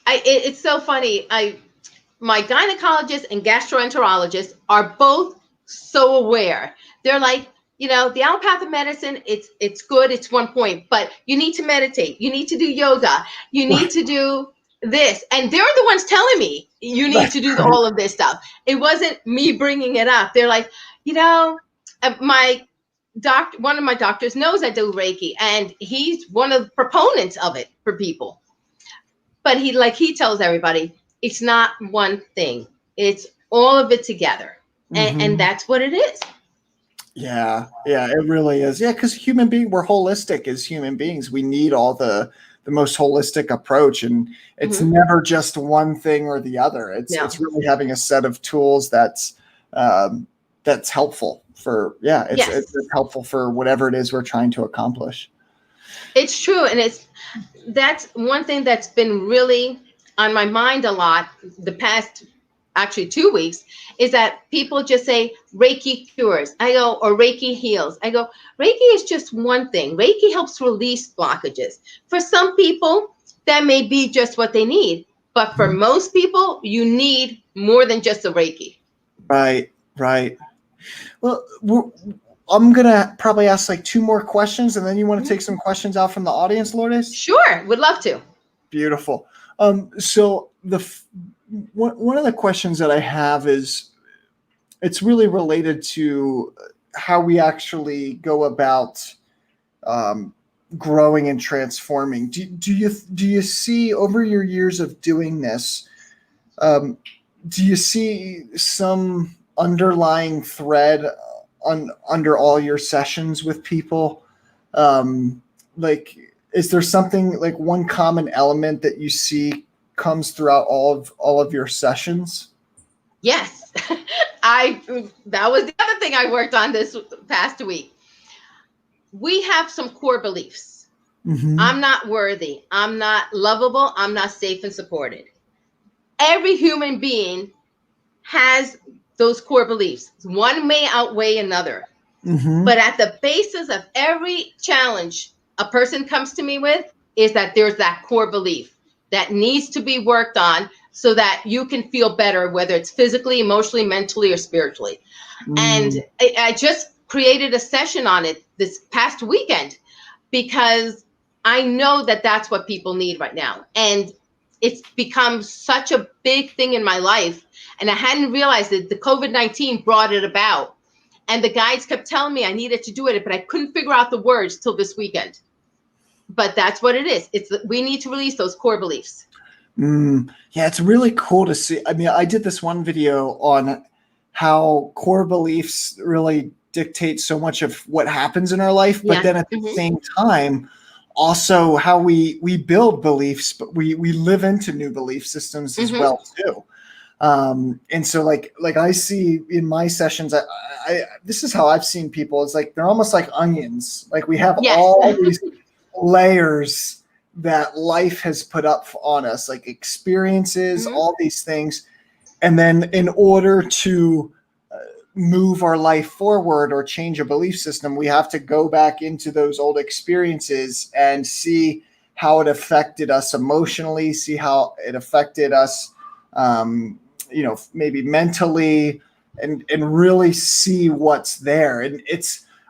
It's so funny. My gynecologist and gastroenterologist are both so aware. They're like, the allopathic medicine, it's good. It's one point, but you need to meditate. You need to do yoga. You need to do this. And they're the ones telling me you need to do all of this stuff. It wasn't me bringing it up. They're like, my one of my doctors knows I do Reiki, and he's one of the proponents of it for people. But he tells everybody, it's not one thing. It's all of it together. And that's what it is. Yeah, it really is. Yeah, because we're holistic as human beings. We need all the most holistic approach, and it's never just one thing or the other. It's really having a set of tools that's helpful for it's helpful for whatever it is we're trying to accomplish. It's true, and that's one thing that's been really on my mind a lot the past actually 2 weeks, is that people just say Reiki cures. I go, or Reiki heals. I go, Reiki is just one thing. Reiki helps release blockages. For some people, that may be just what they need. But for most people, you need more than just a Reiki. Right. Well, I'm going to probably ask like 2 more questions, and then you want to take some questions out from the audience, Lourdes? Sure. Would love to. Beautiful. So one of the questions that I have is, it's really related to how we actually go about growing and transforming. Do you see, over your years of doing this, do you see some underlying thread under all your sessions with people? Like, is there something, like one common element that you see comes throughout all of your sessions? Yes. That was the other thing I worked on this past week. We have some core beliefs. I'm not worthy. I'm not lovable. I'm not safe and supported. Every human being has those core beliefs. One may outweigh another. But at the basis of every challenge a person comes to me with is that there's that core belief that needs to be worked on so that you can feel better, whether it's physically, emotionally, mentally, or spiritually. And I just created a session on it this past weekend because I know that that's what people need right now. And it's become such a big thing in my life. And I hadn't realized that the COVID-19 brought it about. And the guides kept telling me I needed to do it, but I couldn't figure out the words till this weekend. But that's what it is. We need to release those core beliefs. Yeah, it's really cool to see. I mean, I did this one video on how core beliefs really dictate so much of what happens in our life, but then at the same time, also how we build beliefs, but we live into new belief systems as well too. And so like I see in my sessions, I this is how I've seen people. It's like they're almost like onions. Like we have all these layers that life has put up on us, like experiences, all these things. And then in order to move our life forward or change a belief system, we have to go back into those old experiences and see how it affected us emotionally, see how it affected us, maybe mentally, and really see what's there. And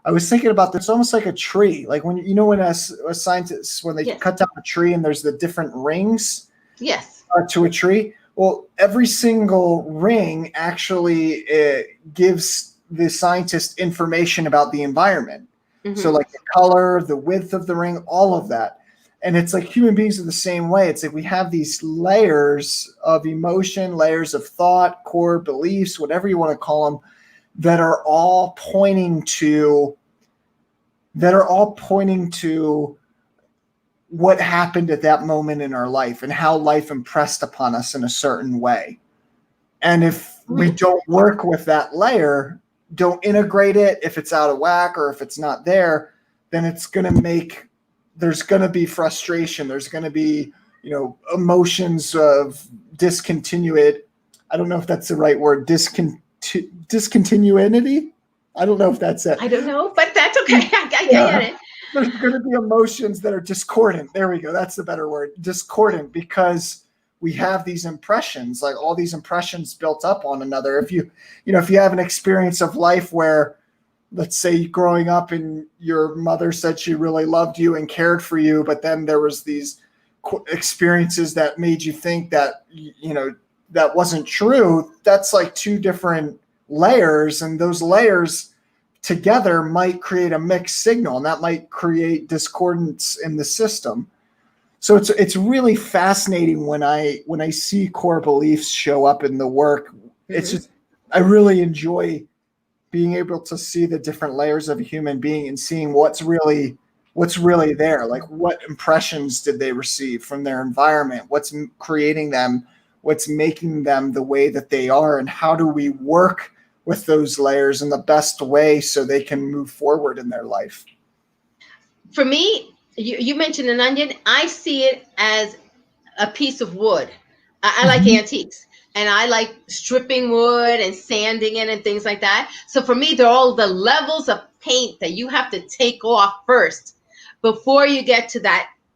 I was thinking about this almost like a tree, like when a scientist, when they cut down a tree and there's the different rings to a tree. Well, every single ring actually gives the scientist information about the environment. So like the color, the width of the ring, all of that. And it's like human beings are the same way. It's like we have these layers of emotion, layers of thought, core beliefs, whatever you want to call them, that are all pointing to what happened at that moment in our life and how life impressed upon us in a certain way. And if we don't work with that layer, don't integrate it, if it's out of whack or if it's not there, then there's going to be frustration. There's going to be, emotions of discontinuity. I don't know if that's the right word. Discontinuity. I don't know if that's it. I don't know, but that's okay. I get it. There's going to be emotions that are discordant. There we go. That's the better word. Discordant, because we have these impressions, like all these impressions built up on another. If you have an experience of life where, let's say, growing up and your mother said she really loved you and cared for you, but then there was these experiences that made you think that, that wasn't true. That's like 2 different layers, and those layers together might create a mixed signal, and that might create discordance in the system. So it's really fascinating when I see core beliefs show up in the work. It's just, I really enjoy being able to see the different layers of a human being and seeing what's really there. Like, what impressions did they receive from their environment? What's creating them? What's making them the way that they are? And how do we work with those layers in the best way so they can move forward in their life? For me, you mentioned an onion. I see it as a piece of wood. I like antiques, and I like stripping wood and sanding it and things like that. So for me, they're all the levels of paint that you have to take off first before you get to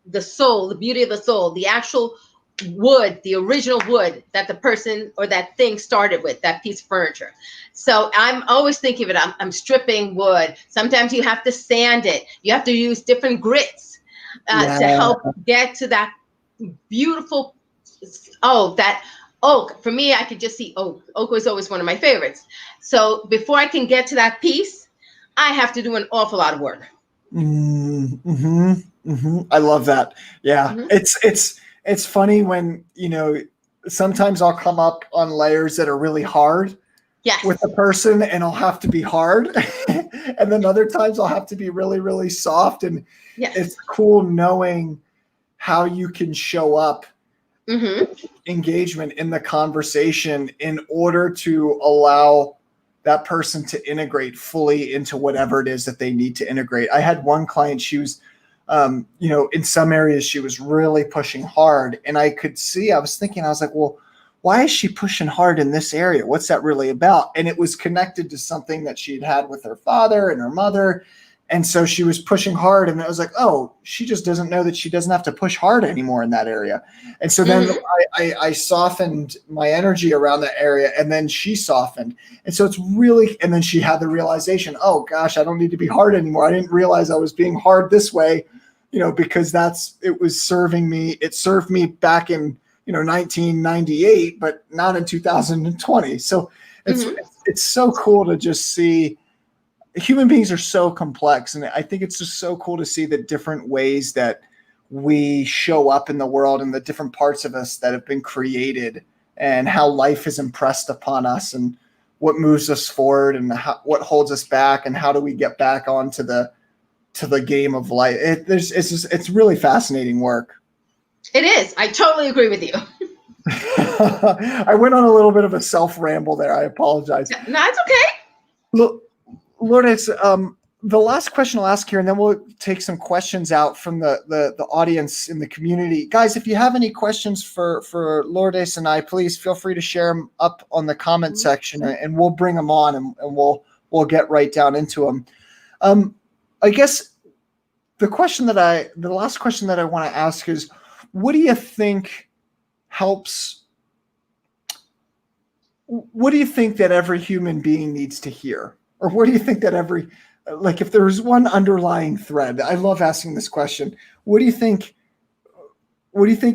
the soul, the beauty of the soul, the actual wood, the original wood that the person or that thing started with, that piece of furniture. So I'm always thinking of it. I'm stripping wood. Sometimes you have to sand it. You have to use different grits to help get to that beautiful. That oak. For me, I could just see oak. Oak was always one of my favorites. So before I can get to that piece, I have to do an awful lot of work. I love that. Yeah. It's funny when, sometimes I'll come up on layers that are really hard with a person, and I'll have to be hard. And then other times I'll have to be really, really soft. And it's cool knowing how you can show up engagement in the conversation in order to allow that person to integrate fully into whatever it is that they need to integrate. I had one client, she was, in some areas she was really pushing hard, and I was thinking, I was like, well, why is she pushing hard in this area? What's that really about? And it was connected to something that she'd had with her father and her mother. And so she was pushing hard, and I was like, oh, she just doesn't know that she doesn't have to push hard anymore in that area. And so then I softened my energy around that area, and then she softened. And so it's really, and then she had the realization, oh gosh, I don't need to be hard anymore. I didn't realize I was being hard this way, because it was serving me. It served me back in, 1998, but not in 2020. So it's so cool to just see. Human beings are so complex, and I think it's just so cool to see the different ways that we show up in the world and the different parts of us that have been created, and how life is impressed upon us, and what moves us forward, and what holds us back, and how do we get back onto the game of life. It's really fascinating work. It is. I totally agree with you. I went on a little bit of a self ramble there. I apologize. No, it's okay. Look, Lourdes, the last question I'll ask here, and then we'll take some questions out from the audience in the community. Guys, if you have any questions for Lourdes and I, please feel free to share them up on the comment section, and we'll bring them on, and we'll get right down into them. I guess the last question that I want to ask is, what do you think helps? What do you think that every human being needs to hear? Or what do you think that if there's one underlying thread? I love asking this question. What do you think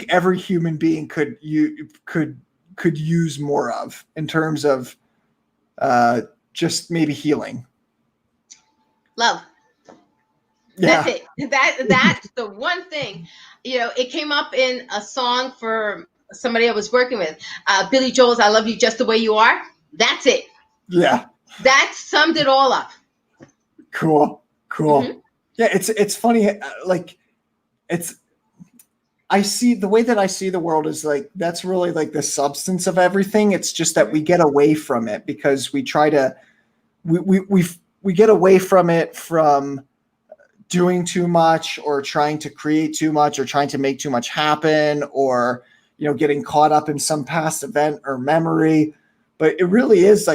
every human being could use more of in terms of just maybe healing? Love. Yeah. That's it. That's the one thing. It came up in a song for somebody I was working with. Billy Joel's "I Love You Just the Way You Are." That's it. Yeah. That summed it all up. Cool. Yeah, it's funny. I see the way that I see the world is that's really the substance of everything. It's just that we get away from it because we try to we get away from it from doing too much, or trying to create too much, or trying to make too much happen, or getting caught up in some past event or memory. But it really is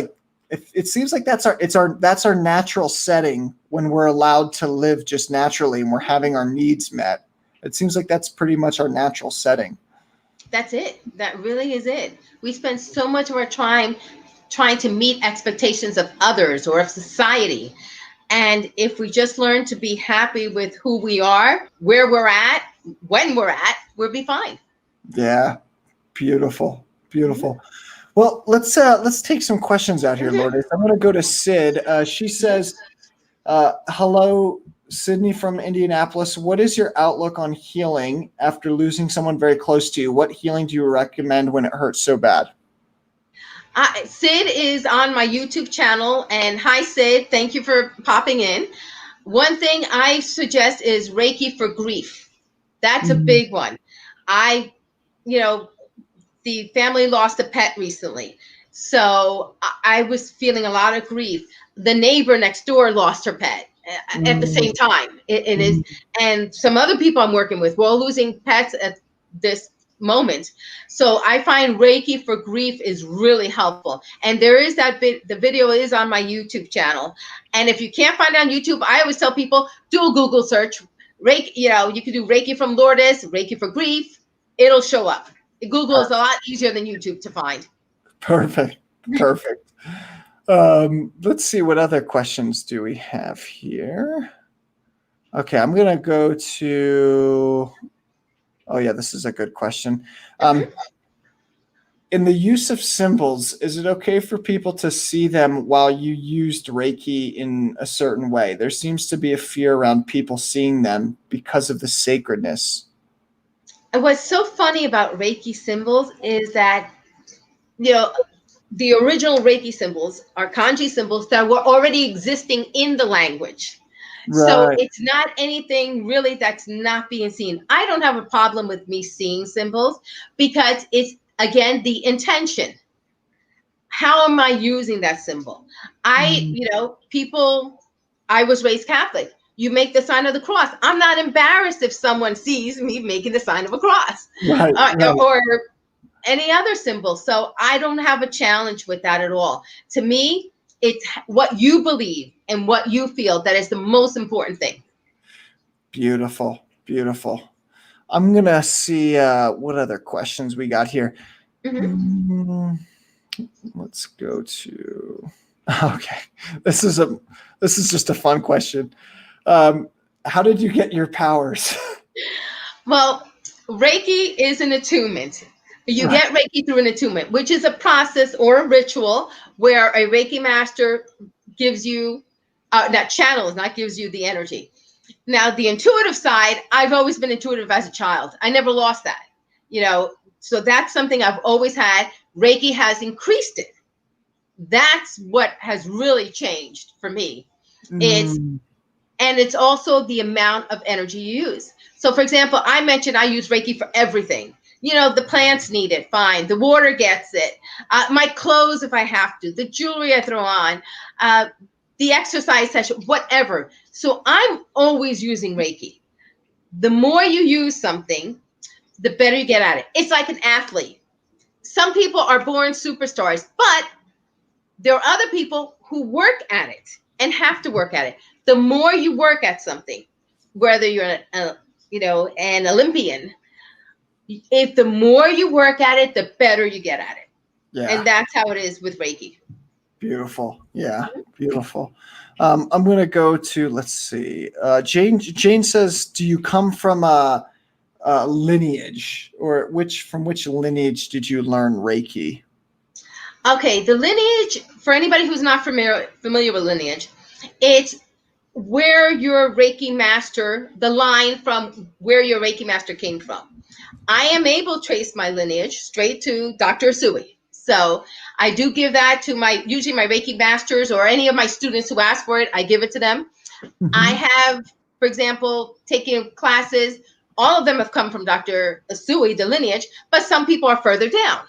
it seems like that's our natural setting when we're allowed to live just naturally and we're having our needs met. It seems like that's pretty much our natural setting. That's it. That really is it. We spend so much of our time trying to meet expectations of others or of society. And if we just learn to be happy with who we are, where we're at, when we're at, we'll be fine. Yeah. Beautiful. Well, let's take some questions out here, Lourdes. I'm going to go to Sid. She says, Hello, Sydney from Indianapolis. What is your outlook on healing after losing someone very close to you? What healing do you recommend when it hurts so bad? Sid is on my YouTube channel, and hi, Sid. Thank you for popping in. One thing I suggest is Reiki for grief. That's a big one. I, you know, the family lost a pet recently. So I was feeling a lot of grief. The neighbor next door lost her pet at the same time. It is, and some other people I'm working with, we're all losing pets at this moment. So I find Reiki for grief is really helpful. And there is that bit, the video is on my YouTube channel. And if you can't find it on YouTube, I always tell people, do a Google search. Reiki, you can do Reiki from Lourdes, Reiki for grief. It'll show up. Google is a lot easier than YouTube to find. Perfect. Let's see, what other questions do we have here? Okay, I'm going to go to, oh yeah, this is a good question. In the use of symbols, is it okay for people to see them while you used Reiki in a certain way? There seems to be a fear around people seeing them because of the sacredness. And what's so funny about Reiki symbols is that, the original Reiki symbols are kanji symbols that were already existing in the language. So Right. it's not anything really that's not being seen. I don't have a problem with me seeing symbols because it's, again, the intention. How am I using that symbol? I was raised Catholic. You make the sign of the cross. I'm not embarrassed if someone sees me making the sign of a cross, Right. or any other symbol. So I don't have a challenge with that at all. To me, it's what you believe and what you feel that is the most important thing. Beautiful. I'm going to see what other questions we got here. Let's go to, okay. This is just a fun question. How did you get your powers? Well, Reiki is an attunement. You get Reiki through an attunement, which is a process or a ritual where a Reiki master gives you, that channels, not gives you the energy. Now, the intuitive side, I've always been intuitive as a child. I never lost that, so that's something I've always had. Reiki has increased it. That's what has really changed for me. It's also the amount of energy you use. So, for example, I mentioned I use Reiki for everything. The plants need it, fine. The water gets it. My clothes, if I have to. The jewelry I throw on. The exercise session, whatever. So I'm always using Reiki. The more you use something, the better you get at it. It's like an athlete. Some people are born superstars, but there are other people who work at it and have to work at it. The more you work at something, whether you're an Olympian, if the more you work at it, the better you get at it. Yeah. And that's how it is with Reiki. Beautiful. Yeah, beautiful. I'm going to go to, let's see. Jane says, do you come from a lineage, or from which lineage did you learn Reiki? Okay, the lineage, for anybody who's not familiar with lineage, it's where your Reiki master, the line from where your Reiki master came from. I am able to trace my lineage straight to Dr. Sui. So I do give that to usually my Reiki masters or any of my students who ask for it, I give it to them. I have, for example, taken classes. All of them have come from Dr. Sui, the lineage, but some people are further down.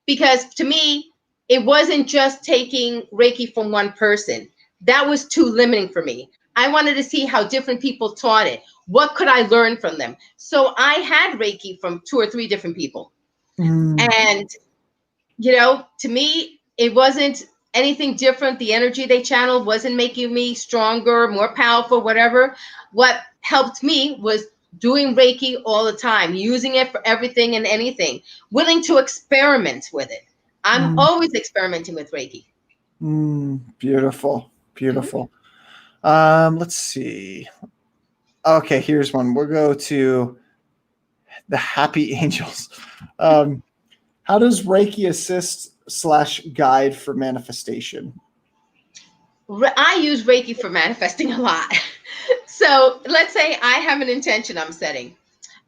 Because to me, it wasn't just taking Reiki from one person. That was too limiting for me. I wanted to see how different people taught it. What could I learn from them? So I had Reiki from 2 or 3 different people. And, to me, it wasn't anything different. The energy they channeled wasn't making me stronger, more powerful, whatever. What helped me was doing Reiki all the time, using it for everything and anything, willing to experiment with it. I'm always experimenting with Reiki. Beautiful. Let's see. Okay, here's one. We'll go to the Happy Angels. How does Reiki assist / guide for manifestation? I use Reiki for manifesting a lot. So let's say I have an intention I'm setting.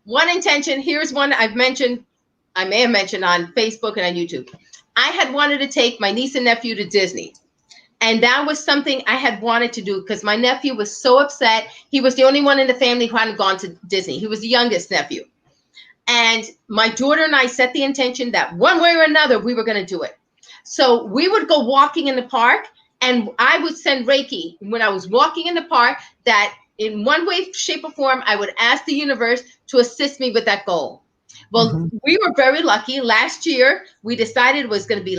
One intention, here's one I may have mentioned on Facebook and on YouTube. I had wanted to take my niece and nephew to Disney. And that was something I had wanted to do because my nephew was so upset. He was the only one in the family who hadn't gone to Disney. He was the youngest nephew. And my daughter and I set the intention that one way or another, we were going to do it. So we would go walking in the park, and I would send Reiki when I was walking in the park that in one way, shape, or form, I would ask the universe to assist me with that goal. Well, we were very lucky. Last year, we decided it was going to be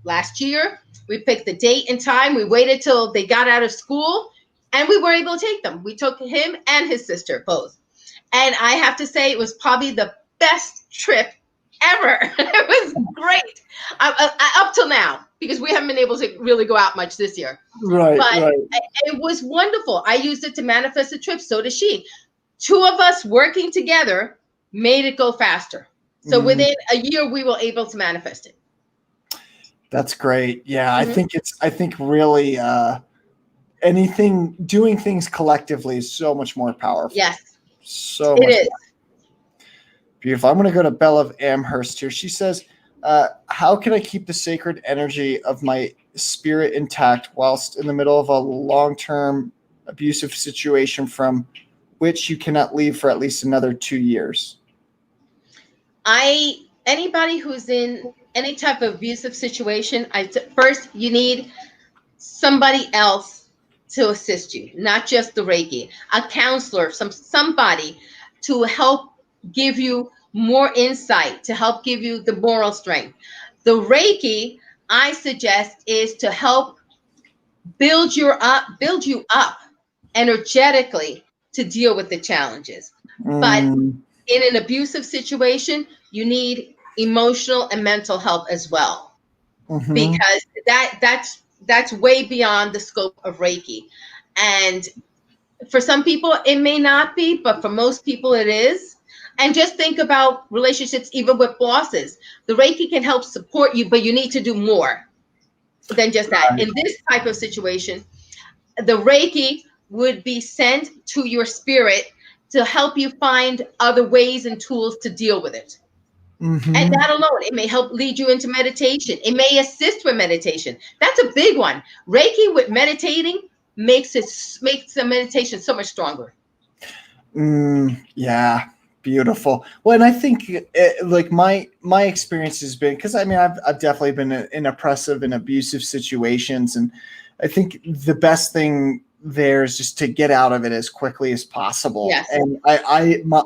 last year. We picked the date and time. We waited till they got out of school, and we were able to take them. We took him and his sister both. And I have to say, it was probably the best trip ever. It was great up till now, because we haven't been able to really go out much this year. Right, but right. It was wonderful. I used it to manifest the trip. So does she. Two of us working together made it go faster. So within a year, we were able to manifest it. That's great. Yeah, I think really doing things collectively is so much more powerful. Yes. So much more. Beautiful. I'm going to go to Belle of Amherst here. She says, how can I keep the sacred energy of my spirit intact whilst in the middle of a long-term abusive situation from which you cannot leave for at least another 2 years? Anybody who's in any type of abusive situation, first you need somebody else to assist you, not just the Reiki, a counselor, somebody to help give you more insight, to help give you the moral strength. The Reiki, I suggest, is to help build you up energetically to deal with the challenges. But in an abusive situation, you need emotional and mental help as well, because that's way beyond the scope of Reiki. And for some people, it may not be, but for most people, it is. And just think about relationships, even with bosses. The Reiki can help support you, but you need to do more than just that. In this type of situation, the Reiki would be sent to your spirit to help you find other ways and tools to deal with it. And that alone, it may help lead you into meditation. It may assist with meditation. That's a big one. Reiki with meditating makes the meditation so much stronger. Yeah, beautiful. Well, and I think like my experience has been, because I mean I've definitely been in oppressive and abusive situations, and I think the best thing there is just to get out of it as quickly as possible. Yes. And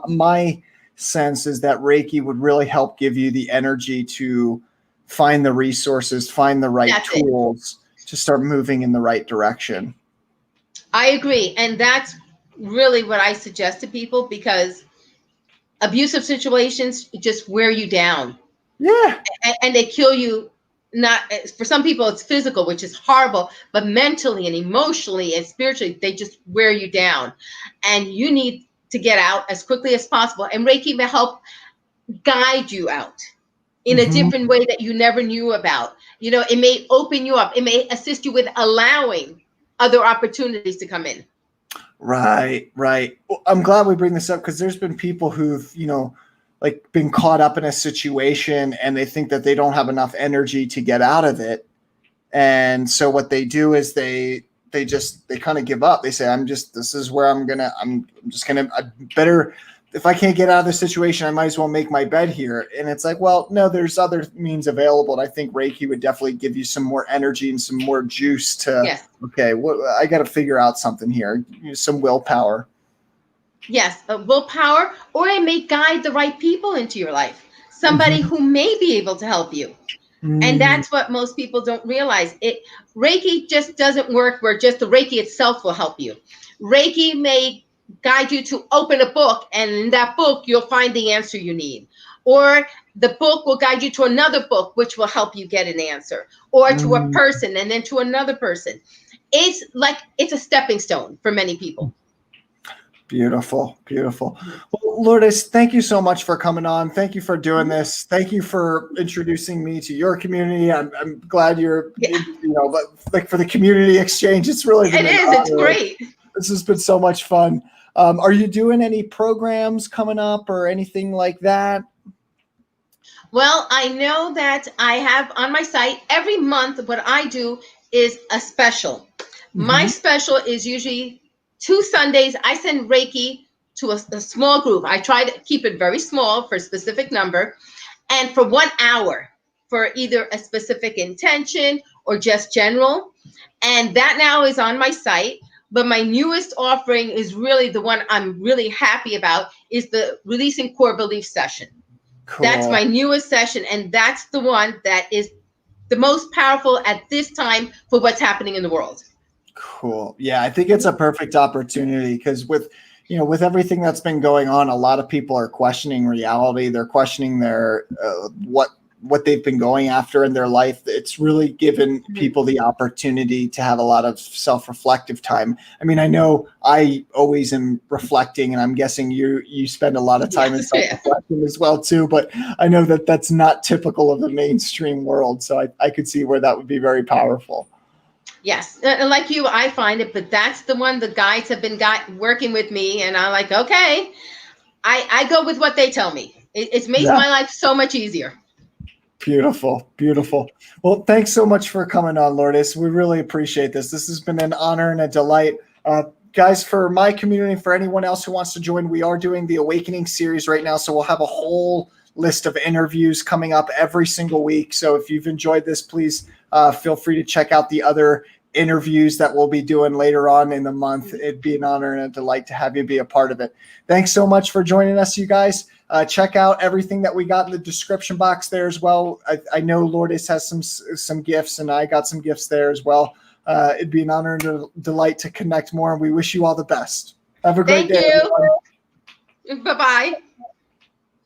my sense is that Reiki would really help give you the energy to find the resources, find the right tools to start moving in the right direction. I agree. And that's really what I suggest to people, because abusive situations just wear you down. Yeah. And they kill you. Not for some people, it's physical, which is horrible, but mentally and emotionally and spiritually, they just wear you down. And you need to get out as quickly as possible. And Reiki may help guide you out in a different way that you never knew about. You know, it may open you up. It may assist you with allowing other opportunities to come in. Right, right. Well, I'm glad we bring this up, because there's been people who've, like been caught up in a situation and they think that they don't have enough energy to get out of it. And so what they do is they kind of give up. They say, this is where I better, if I can't get out of this situation, I might as well make my bed here. And it's like, well, no, there's other means available. And I think Reiki would definitely give you some more energy and some more juice to, okay, I got to figure out something here, some willpower. Yes, willpower, or it may guide the right people into your life. Somebody who may be able to help you. And that's what most people don't realize. Reiki just doesn't work where just the Reiki itself will help you. Reiki may guide you to open a book, and in that book, you'll find the answer you need. Or the book will guide you to another book, which will help you get an answer. Or to a person, and then to another person. It's a stepping stone for many people. Beautiful, beautiful. Well, Lourdes, thank you so much for coming on. Thank you for doing this. Thank you for introducing me to your community. I'm glad you're, like for the community exchange. It's really been an It's honor. great. This has been so much fun. Are you doing any programs coming up or anything like that? Well, I know that I have on my site every month. What I do is a special. My special is usually 2 Sundays. I send Reiki to a small group. I try to keep it very small for a specific number, and for 1 hour for either a specific intention or just general. And that now is on my site. But my newest offering is really the one I'm really happy about, is the Releasing Core Belief session. Cool. That's my newest session, and that's the one that is the most powerful at this time for what's happening in the world. Cool. Yeah, I think it's a perfect opportunity because with everything that's been going on, a lot of people are questioning reality. They're questioning their what they've been going after in their life. It's really given people the opportunity to have a lot of self-reflective time. I mean, I know I always am reflecting, and I'm guessing you spend a lot of time in self-reflection as well too, but I know that that's not typical of the mainstream world. So I could see where that would be very powerful. Yes. Like you, I find it, but that's the one the guides have been working with me, and I'm like, okay, I go with what they tell me. It's made my life so much easier. Beautiful, beautiful. Well, thanks so much for coming on, Lourdes. We really appreciate this. This has been an honor and a delight. Guys, for my community, for anyone else who wants to join, we are doing the Awakening series right now. So we'll have a whole list of interviews coming up every single week. So if you've enjoyed this, please feel free to check out the other interviews that we'll be doing later on in the month. It'd be an honor and a delight to have you be a part of it. Thanks so much for joining us, you guys. Check out everything that we got in the description box there as well. I know Lourdes has some gifts, and I got some gifts there as well. It'd be an honor and a delight to connect more, and we wish you all the best. Have a great day. Thank you. Bye-bye.